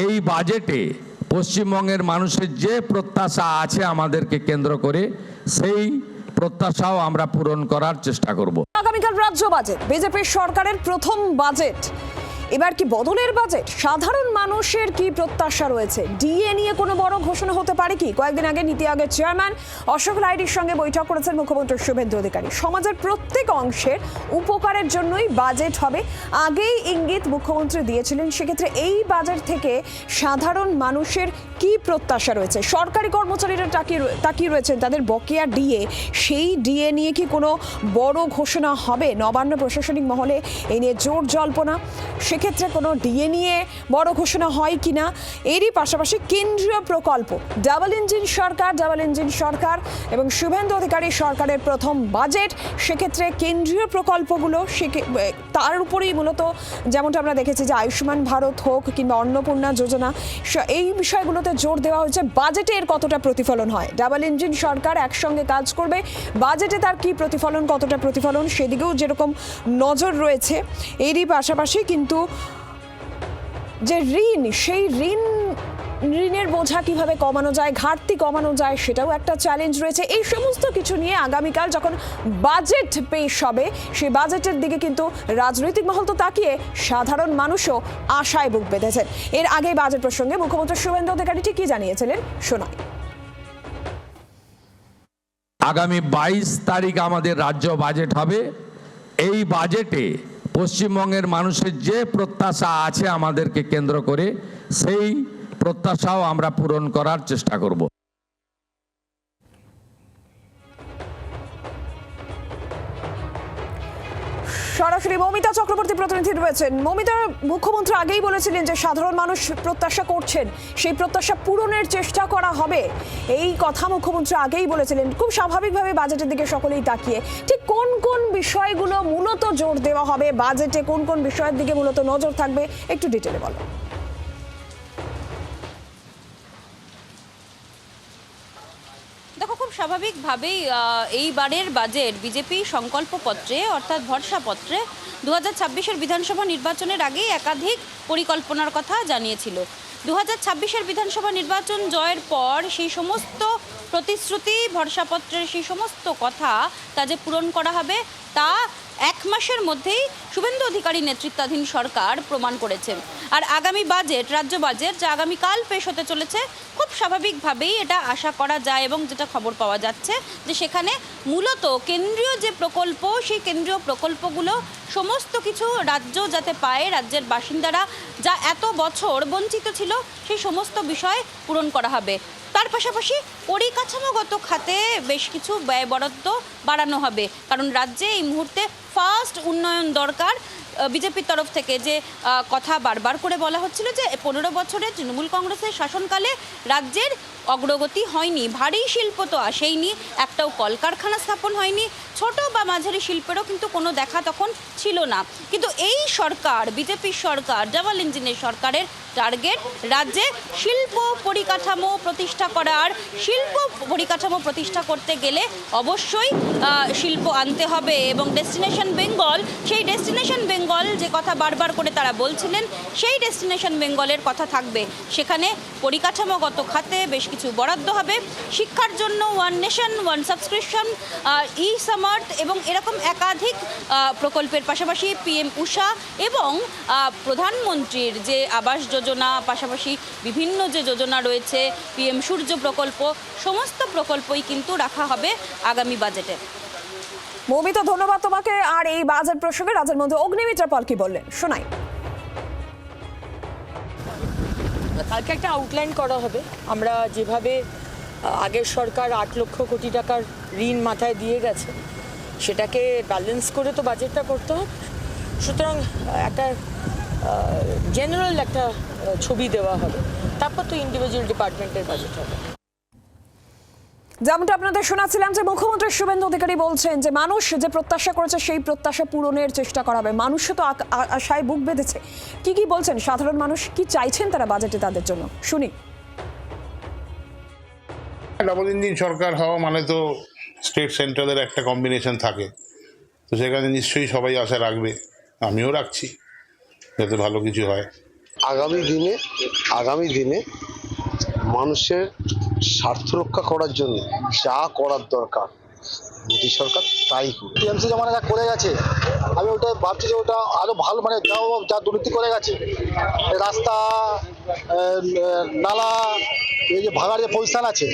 এই বাজেটে পশ্চিমবঙ্গের মানুষের যে প্রত্যাশা আছে আমাদেরকে কেন্দ্র করে, সেই প্রত্যাশাও আমরা পূরণ করার চেষ্টা করব। আগামীকাল রাজ্য বাজেট, বিজেপির সরকারের প্রথম বাজেট। এবার কি বদলের বাজেট? সাধারণ মানুষের কি প্রত্যাশা রয়েছে? ডিএ নিয়ে কোনো বড় ঘোষণা হতে পারে কি? কয়েকদিন আগে নীতি আয়োগের চেয়ারম্যান অশোক লাহিড়ির সঙ্গে বৈঠক করেছেন মুখ্যমন্ত্রী শুভেন্দু অধিকারী। সমাজের প্রত্যেক অংশের উপকারের জন্যই বাজেট হবে, আগেই ইঙ্গিত মুখ্যমন্ত্রী দিয়েছিলেন। সেক্ষেত্রে এই বাজেট থেকে সাধারণ মানুষের কি প্রত্যাশা রয়েছে? সরকারি কর্মচারীরা তাকিয়ে রয়েছেন তাদের বকেয়া ডিএ, সেই ডিএ নিয়ে কি কোনো বড় ঘোষণা হবে? নবান্ন প্রশাসনিক মহলে এই নিয়ে জোর জল্পনা। সেক্ষেত্রে কোনো ডিএ নিয়ে বড় ঘোষণা হয় কিনা। এরই পাশাপাশি কেন্দ্রীয় প্রকল্প, ডাবল ইঞ্জিন সরকার এবং শুভেন্দু অধিকারী সরকারের প্রথম বাজেট। সেক্ষেত্রে কেন্দ্রীয় প্রকল্পগুলো তার উপরেই মূলত, যেমনটা আমরা দেখেছি যে আয়ুষ্মান ভারত হোক কিংবা অন্নপূর্ণা যোজনা, এই বিষয়গুলোতে জোর দেওয়া হয়েছে। বাজেটে এর কতটা প্রতিফলন হয়? ডাবল ইঞ্জিন সরকার একসঙ্গে কাজ করবে, বাজেটে তার কি প্রতিফলন, কতটা প্রতিফলন, সেদিকেও যেরকম নজর রয়েছে। এরই পাশাপাশি কিন্তু যে ঋণ, সেই ঋণের বোঝা কিভাবে কমানো যায়, ঘাটতি কমানো যায়, সেটাও একটা চ্যালেঞ্জ রয়েছে। এই সমস্ত কিছু নিয়ে আগামীকাল যখন বাজেট পেশ হবে, সেই বাজেটের দিকে কিন্তু রাজনৈতিক মহল তো তাকিয়ে, সাধারণ মানুষও আশায় বুক বেঁধেছেন। এর আগে বাজেট প্রসঙ্গে মুখ্যমন্ত্রী শুভেন্দু অধিকারী কি জানিয়েছিলেন শোনাই। আগামী 22 তারিখ আমাদের রাজ্য বাজেট হবে। এই বাজেটে পশ্চিমবঙ্গের মানুষের যে প্রত্যাশা আছে আমাদেরকে কেন্দ্র করে, সেই প্রত্যাশাও আমরা পূরণ করার চেষ্টা করব। সরাসরি মমিতা চক্রবর্তী প্রতিনিধি রয়েছেন। মমিতা, মুখ্যমন্ত্রী আগেই বলেছিলেন যে সাধারণ মানুষ প্রত্যাশা করছেন, সেই প্রত্যাশা পূরণের চেষ্টা করা হবে, এই কথা মুখ্যমন্ত্রী আগেই বলেছিলেন। খুব স্বাভাবিকভাবে বাজেটের দিকে সকলেই তাকিয়ে, ঠিক কোন কোন বিষয়গুলো মূলত জোর দেওয়া হবে বাজেটে, কোন কোন বিষয়ের দিকে মূলত নজর থাকবে, একটু ডিটেলে বলো। দেখো, খুব স্বাভাবিকভাবেই এইবারের বাজেট বিজেপি সংকল্পপত্রে অর্থাৎ ভরসাপত্রে 2026-এর বিধানসভা নির্বাচনের আগেই একাধিক পরিকল্পনার কথা জানিয়েছিল। 2026-এর বিধানসভা নির্বাচন জয়ের পর সেই সমস্ত প্রতিশ্রুতি, ভরসাপত্রের সেই সমস্ত কথা তা যে পূরণ করা হবে, তা 1 মাসের মধ্যেই শুভেন্দু অধিকারী নেতৃত্বাধীন সরকার প্রমাণ করেছে। আর আগামী বাজেট, রাজ্য বাজেট, যা আগামীকাল পেশ হতে চলেছে, খুব স্বাভাবিকভাবেই এটা আশা করা যায় এবং যেটা খবর পাওয়া যাচ্ছে যে সেখানে মূলত কেন্দ্রীয় যে প্রকল্প, সেই কেন্দ্রীয় প্রকল্পগুলো সমস্ত কিছু রাজ্য যাতে পায়, রাজ্যের বাসিন্দারা যা এত বছর বঞ্চিত ছিল, সেই সমস্ত বিষয় পূরণ করা হবে। তার পাশাপাশি পরিকাঠামোগত খাতে বেশ কিছু ব্যয় বরাদ্দ বাড়ানো হবে, কারণ রাজ্যে এই মুহূর্তে ফাস্ট উন্নয়ন দরকার। বিজেপির তরফ থেকে যে কথা বারবার করে বলা হচ্ছিল যে 15 বছরের তৃণমূল কংগ্রেসের শাসনকালে রাজ্যের অগ্রগতি হয়নি, ভারী শিল্প তো আসেইনি, একটাও কলকারখানা স্থাপন হয়নি, ছোট বা মাঝারি শিল্পেরও কিন্তু কোনো দেখা তখন ছিল না। কিন্তু এই সরকার, বিজেপির সরকার, ডাবল ইঞ্জিনের সরকারের টার্গেট রাজ্যে শিল্প পরিকাঠামো প্রতিষ্ঠা করা। আর শিল্প পরিকাঠামো প্রতিষ্ঠা করতে গেলে অবশ্যই শিল্প আনতে হবে এবং ডেস্টিনেশন বেঙ্গল, সেই ডেস্টিনেশন বেঙ্গল যে কথা বারবার করে তারা বলছিলেন, সেই ডেস্টিনেশন বেঙ্গলের কথা থাকবে। সেখানে পরিকাঠামোগত খাতে বেশ কিছু বরাদ্দ হবে। শিক্ষার জন্য ওয়ান নেশন ওয়ান সাবস্ক্রিপশন, ই-সামার্ট এবং এরকম একাধিক প্রকল্পের পাশাপাশি পিএম উষা এবং প্রধানমন্ত্রীর যে আবাস যোজনা, পাশাপাশি বিভিন্ন যে যোজনা রয়েছে, পিএম সূর্য প্রকল্প, সমস্ত প্রকল্পই কিন্তু রাখা হবে আগামী বাজেটে। মমিতা, ধন্যবাদ তোমাকে। আর এই বাজেট প্রসঙ্গে রাজ্যের মধ্যে অগ্নিমিত্রা পাল কি বললেন শোনাই। কালকে একটা আউটলাইন করা হবে। আমরা যেভাবে আগের সরকার 8 লক্ষ কোটি টাকার ঋণ মাথায় দিয়ে গেছে, সেটাকে ব্যালেন্স করে তো বাজেটটা করতে হবে। সুতরাং একটা জেনারেল একটা ছবি দেওয়া হবে, তারপর তো ইন্ডিভিজুয়াল ডিপার্টমেন্টের বাজেট হবে। যেমনটা আপনাদের শোনাচ্ছিলাম যে মুখ্যমন্ত্রী শুভেন্দু অধিকারী বলছেন যে মানুষ যে প্রত্যাশা করেছে, সেই প্রত্যাশা পূরণের চেষ্টা করা হবে। মানুষও তো আশায় বুক বেঁধেছে। কি বলছেন সাধারণ মানুষ, কি চাইছেন তারা বাজেটে তাদের জন্য, শুনি। ডাবল ইঞ্জিন সরকার হওয়া মানে তো স্টেট সেন্ট্রালের একটা কম্বিনেশন থাকে, তো সেখানে নিশ্চয়ই সবাই আশা রাখবে, আমিও রাখছি যাতে ভালো কিছু হয়। আগামী দিনে আগামী দিনে মানুষের স্বার্থ রক্ষা করার জন্য যা করার দরকার মোদী সরকার তাই করবে। টিএমসি জমানা যা করে গেছে, আমি ওটা ভাবছি যে ওটা আরো ভালো, মানে যা দুর্নীতি করে গেছে, রাস্তা, নালা, এই যে ভাগার যে পজিশন আছে,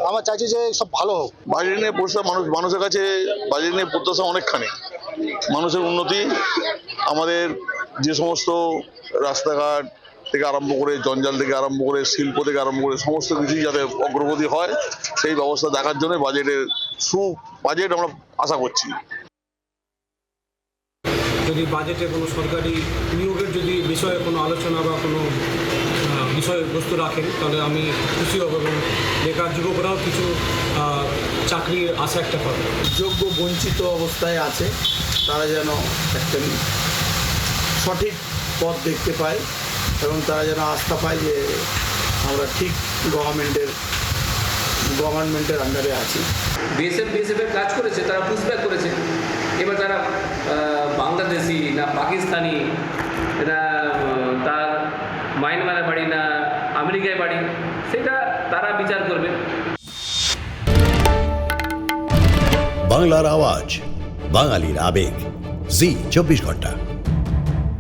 আমার চাইছি যে সব ভালো হোক। বাজেট নিয়ে প্রত্যাশা মানুষের কাছে বাজেট নিয়ে প্রত্যাশা অনেকখানি। মানুষের উন্নতি, আমাদের যে সমস্ত রাস্তাঘাট থেকে আরম্ভ করে, জঞ্জাল থেকে আরম্ভ করে, শিল্প থেকে আরম্ভ করে সমস্ত কিছুই যাতে অগ্রগতি হয় সেই ব্যবস্থা দেখার জন্য বাজেট আমরা আশা করছি। যদি বাজেটে কোনো সরকারি নিয়োগের যদি বিষয়ে কোনো আলোচনা বা কোনো বিষয়বস্তু রাখেন তাহলে আমি খুশি হব এবং বেকার যুবকরাও কিছু চাকরির আশা একটা পাবে। যোগ্য বঞ্চিত অবস্থায় আছে তারা যেন একটা সঠিক পথ দেখতে পায় এবং তারা যেন আস্থা পায় যে আমরা ঠিক গভর্নমেন্টের আন্ডারে আছি। বিএসএফের কাজ করেছে, তারা পুশব্যাক করেছে। এবার তারা বাংলাদেশি না পাকিস্তানি না তার মায়ানমারে বাড়ি না আমেরিকায় বাড়ি, সেটা তারা বিচার করবে। বাংলার আওয়াজ, বাঙালির আবেগ, জি 24 ঘন্টা।